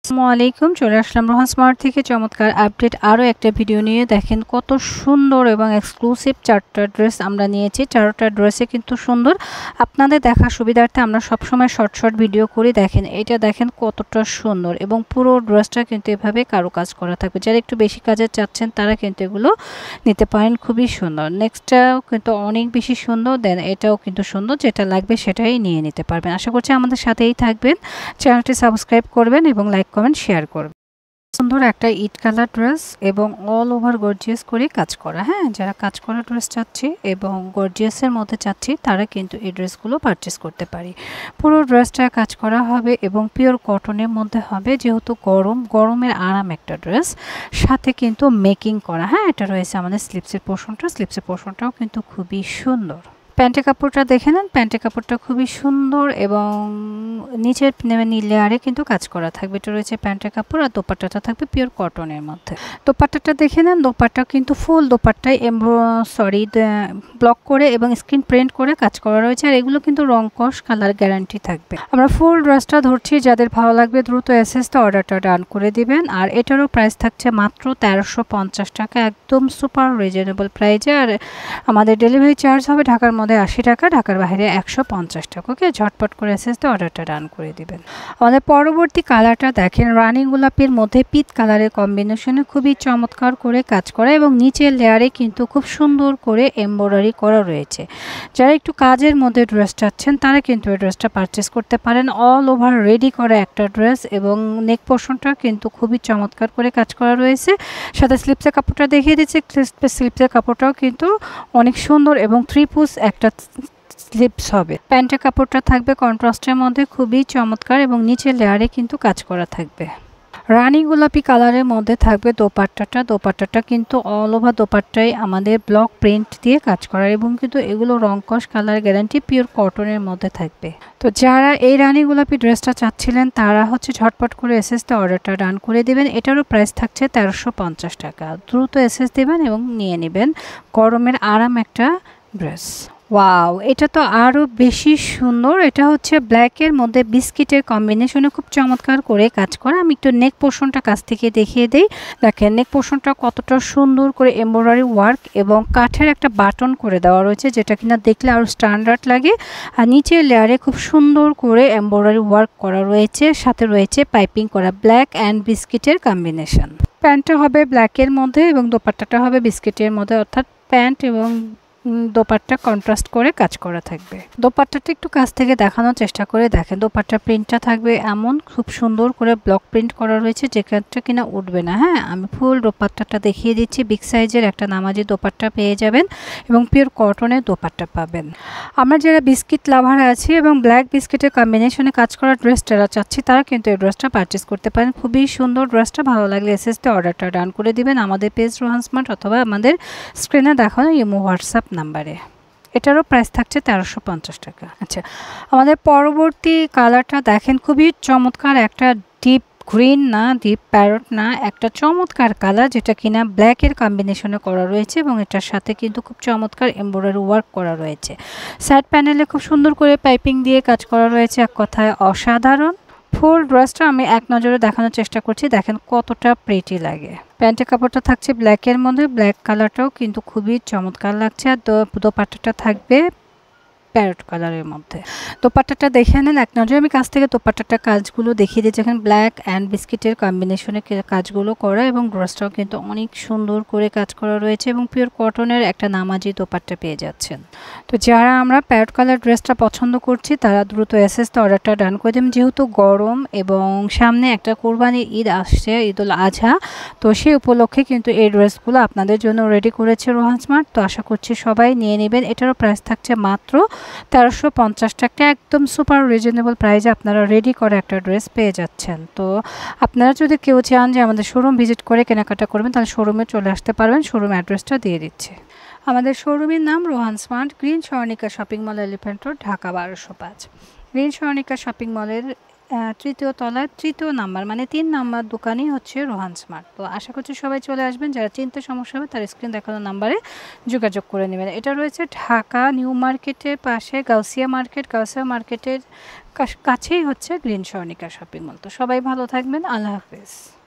আসসালামু আলাইকুম, চলে আসলাম রোহান স্মার্ট থেকে চমৎকার আপডেট আরও একটা ভিডিও নিয়ে। দেখেন কত সুন্দর এবং এক্সক্লুসিভ চারটা ড্রেস আমরা নিয়েছি। চারটা ড্রেসে কিন্তু সুন্দর, আপনাদের দেখা সুবিধার্থে আমরা সবসময় শর্ট ভিডিও করি। দেখেন এটা দেখেন কতটা সুন্দর এবং পুরো ড্রেসটা কিন্তু এভাবে কারুকাজ করা থাকবে। যারা একটু বেশি কাজে চাচ্ছেন তারা কিন্তু এগুলো নিতে পারেন, খুবই সুন্দর। নেক্সটটাও কিন্তু অনেক বেশি সুন্দর, দেন এটাও কিন্তু সুন্দর, যেটা লাগবে সেটাই নিয়ে নিতে পারবেন। আশা করছি আমাদের সাথেই থাকবেন, চ্যানেলটি সাবস্ক্রাইব করবেন এবং লাইক কমেন্ট শেয়ার করবেন। সুন্দর একটা ইট কালার ড্রেস এবং অল ওভার গর্জিয়াস করে কাজ করা। হ্যাঁ, যারা কাজ করা ড্রেস চাচ্ছি এবং গর্জিয়াসের মধ্যে চাচ্ছি তারা কিন্তু এই ড্রেসগুলো পারচেস করতে পারি। পুরো ড্রেসটা কাজ করা হবে এবং পিওর কটনের মধ্যে হবে, যেহেতু গরমের আরাম একটা ড্রেস, সাথে কিন্তু মেকিং করা। হ্যাঁ, এটা রয়েছে আমাদের স্লিপসের পোর্শনটাও কিন্তু খুবই সুন্দর। প্যান্টের কাপড়টা দেখে নেন, প্যান্টের কাপড়টা খুবই সুন্দর এবং নিচের লেয়ারে কিন্তু কাজ করা থাকবে। এটা রয়েছে প্যান্টের কাপড়, আর দোপাট্টাটা থাকবে পিওর কটনের মধ্যে। দোপাট্টাটা দেখে নেন, দোপাট্টা কিন্তু ফুল দোপাট্টায় ব্লক করে এবং স্ক্রিন প্রিন্ট করে কাজ করা রয়েছে, আর এগুলো কিন্তু রং কস কালার গ্যারান্টি থাকবে। আমরা ফুল ড্রেসটা ধরছি, যাদের ভালো লাগবে দ্রুত এসএসতে অর্ডারটা ডান করে দিবেন। আর এটারও প্রাইস থাকছে মাত্র 1350 টাকা, একদম সুপার রিজনেবল প্রাইজে। আর আমাদের ডেলিভারি চার্জ হবে ঢাকার মধ্যে 80 টাকা, ঢাকার বাইরে 150 টাকা। ওকে, ঝটপট করে এসএসতে অর্ডারটা ডান করে দিবেন। আমাদের পরবর্তী কালারটা দেখেন, রানী গোলাপির মধ্যে পিত কালারের কম্বিনেশনে খুবই চমৎকার করে কাজ করা এবং নিচের লেয়ারে কিন্তু খুব সুন্দর করে এমব্রয়ডারি করা রয়েছে। যারা একটু কাজের মধ্যে ড্রেস চাচ্ছেন তারা কিন্তু এই ড্রেসটা পারচেস করতে পারেন। অল ওভার রেডি করা একটা ড্রেস এবং নেক পোর্শনটা কিন্তু খুবই চমৎকার করে কাজ করা রয়েছে। সাথে স্লিপসের কাপড়টা দেখিয়ে দিচ্ছি, স্লিপসের কাপড়টাও কিন্তু অনেক সুন্দর এবং 3 পিস একটা স্লিপস হবে। প্যান্টের কাপড়টা থাকবে কন্ট্রাস্টের মধ্যে, খুবই চমৎকার এবং নিচের লেয়ারে কিন্তু কাজ করা থাকবে। রানী গোলাপি কালারের মধ্যে থাকবে দোপাট্টাটা কিন্তু অল ওভার দোপাট্টায় আমাদের ব্লক প্রিন্ট দিয়ে কাজ করা এবং কিন্তু এগুলো রংকশ কালার গ্যারান্টি, পিওর কটনের মধ্যে থাকবে। তো যারা এই রানী গোলাপি ড্রেসটা চাচ্ছিলেন তারা ঝটপট করে এসএসতে অর্ডারটা ডান করে দিবেন। এটারও প্রাইস থাকছে 1350 টাকা। দ্রুত এসএস দিবেন এবং নিয়ে নেবেন। গরমের আরাম একটা ড্রেস। ওয়াও, এটা তো আরও বেশি সুন্দর। এটা হচ্ছে ব্ল্যাকের মধ্যে বিস্কিটের কম্বিনেশনে খুব চমৎকার করে কাজ করা। আমি একটু নেক পোর্শনটা কাছ থেকে দেখিয়ে দিই। দেখেন নেক পোর্শনটা কতটা সুন্দর করে এমব্রয়ডারি ওয়ার্ক এবং কাঠের একটা বাটন করে দেওয়া রয়েছে, যেটা কিনা দেখলে আরও স্ট্যান্ডার্ড লাগে। আর নিচের লেয়ারে খুব সুন্দর করে এমব্রয়ডারি ওয়ার্ক করা রয়েছে, সাথে রয়েছে পাইপিং করা ব্ল্যাক অ্যান্ড বিস্কিটের কম্বিনেশন। প্যান্টটা হবে ব্ল্যাকের মধ্যে এবং দোপাট্টাটা হবে বিস্কিটের মধ্যে, অর্থাৎ প্যান্ট এবং দোপাট্টা কন্ট্রাস্ট করে কাজ করা থাকবে। দোপাট্টাটা একটু কাছ থেকে দেখানোর চেষ্টা করে দেখেন। দোপাট্টা প্রিন্টটা থাকবে এমন, খুব সুন্দর করে ব্লক প্রিন্ট করা রয়েছে, যেখানটা কিনা উঠবে না। হ্যাঁ, আমি ফুল দোপাট্টাটা দেখিয়ে দিচ্ছি। বিগ সাইজের একটা নামাজি দোপাট্টা পেয়ে যাবেন এবং পিওর কটনের দোপাট্টা পাবেন। আমরা যারা বিস্কিট লাভার আছি এবং ব্ল্যাক বিস্কিটের কম্বিনেশনে কাজ করা ড্রেস যারা চাচ্ছি তারা কিন্তু এই ড্রেসটা পারচেস করতে পারেন। খুবই সুন্দর ড্রেসটা, ভালো লাগলে এসএসতে অর্ডারটা ডান করে দিবেন আমাদের পেজ রোহান স্মার্ট অথবা আমাদের স্ক্রিনে দেখানো ইমো হোয়াটসঅ্যাপ নাম্বারে। এটারও প্রাইস থাকছে 1350 টাকা। আচ্ছা, আমাদের পরবর্তী কালারটা দেখেন, খুবই চমৎকার একটা ডিপ গ্রিন না, ডিপ প্যারট না, একটা চমৎকার কালার, যেটা কিনা ব্ল্যাকের কম্বিনেশনে করা রয়েছে এবং এটার সাথে কিন্তু খুব চমৎকার এমব্রয়ডারি ওয়ার্ক করা রয়েছে। সাইড প্যানেলে খুব সুন্দর করে পাইপিং দিয়ে কাজ করা রয়েছে, এক কথায় অসাধারণ। ফুল ড্রেসটা আমি এক নজরে দেখানোর চেষ্টা করছি, দেখেন কতটা প্রিটি লাগে। প্যান্টের কাপড়টা থাকছে ব্ল্যাকের মধ্যে, ব্ল্যাক কালারটাও কিন্তু খুবই চমৎকার লাগছে। আর দোপাট্টাটা থাকবে প্যারট কালারের মধ্যে। দোপাট্টাটা দেখে নেন এক নজরে। আমি কাছ থেকে দোপাট্টাটা কাজগুলো দেখিয়ে দিচ্ছি। এখানে ব্ল্যাক অ্যান্ড বিস্কিটের কম্বিনেশনে কাজগুলো করা এবং ড্রেসটাও কিন্তু অনেক সুন্দর করে কাজ করা রয়েছে এবং পিওর কটনের একটা নামাজি দোপাট্টা পেয়ে যাচ্ছেন। তো যারা আমরা প্যারট কালার ড্রেসটা পছন্দ করছি তারা দ্রুত এসএসতে অর্ডারটা ডান করে দেবেন। যেহেতু গরম এবং সামনে একটা কোরবানির ঈদ আসছে, ঈদুল আজহা, তো সেই উপলক্ষে কিন্তু এই ড্রেসগুলো আপনাদের জন্য রেডি করেছে রোহান স্মার্ট। তো আশা করছি সবাই নিয়ে নেবেন। এটারও প্রাইস থাকছে মাত্র 1350 টাকা, একদম সুপার রিজনেবল প্রাইসে আপনারা রেডি করে একটা ড্রেস পেয়ে যাচ্ছেন। তো আপনারা যদি কেউ চান যে আমাদের শোরুম ভিজিট করে কেনাকাটা করবেন তাহলে শোরুমে চলে আসতে পারবেন। শোরুম অ্যাড্রেসটা দিয়ে দিচ্ছে। আমাদের শোরুমের নাম Rohan smart, green Swarnika shopping mall, elephant road, Dhaka 1205। Green Swarnika shopping মলের তৃতীয় তলায় 3 নাম্বার মানে 3 নাম্বার দোকানই হচ্ছে রোহান স্মার্ট। তো আশা করছি সবাই চলে আসবেন। যারা চিনতে সমস্যা হবে তার স্ক্রিন দেখানো নাম্বারে যোগাযোগ করে নেবেন। এটা রয়েছে ঢাকা নিউ মার্কেটের পাশে গাউসিয়া মার্কেটের কাছেই হচ্ছে গ্রিন স্বর্ণিকা শপিং মল। তো সবাই ভালো থাকবেন, আল্লাহ হাফেজ।